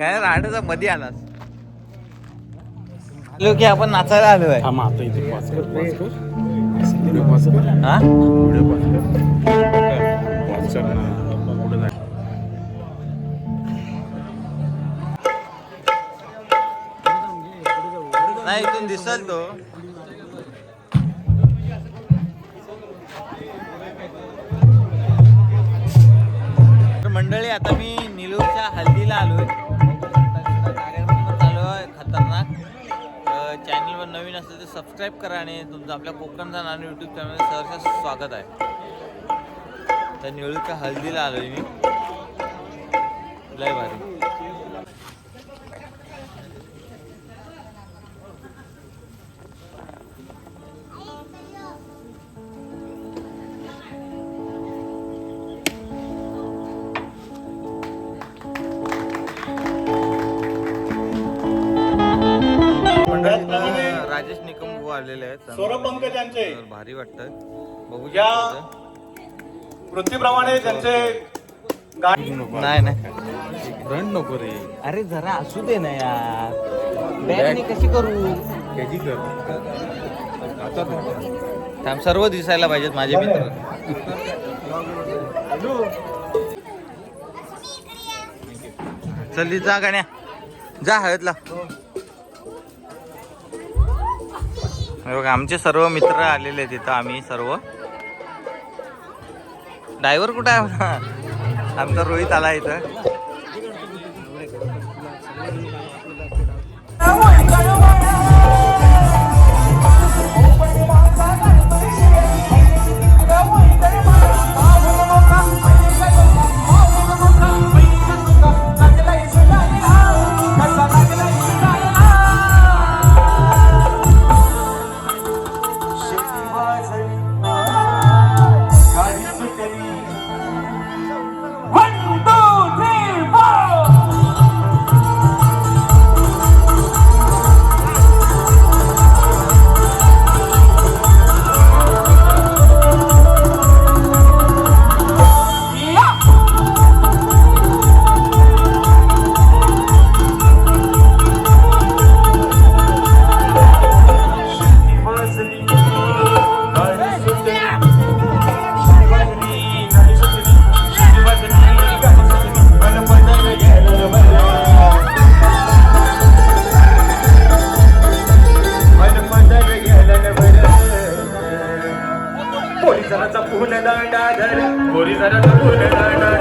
काय राहण्याचा मध्ये आलास आलो की आपण नाचायला आलोय. हा मग आता इथे पास कर हा पुढे पास कर ना पुढे जाय. नाही इथून दिसल तो. तर मंडळी आता मी निलूच्या हल्दीला आलोय. कार्यक्रम चालू आहे खतरनाक. चॅनलवर नवीन असेल तर सबस्क्राईब करा आणि तुमचं आपल्या कोकणचा नाणं यूट्यूब चॅनल सहर्ष स्वागत आहे. तर निळूच्या हल्दीला आलोय मी. लय भारी. राजेश निकम भाऊ आलेले आहेत. सौरभ पंकजांचे भारी वाटतं बघू या वृत्तीप्रमाणे त्यांचे नाही नाही रन नको रे. अरे जरा असू दे ना यार. बॅगनी कशी करू कधी कर आता थांब सर्व दिसायला पाहिजेत माझे मित्र. चल जा गाण्या जा हळदला. बघा आमचे सर्व मित्र आलेले आहेत इथं. आम्ही सर्व ड्रायव्हर कुठं आहे आमचा रोहित आला इथं. पोलिसाचा फुल दांडा धर पोलिसाचा फुल दांडा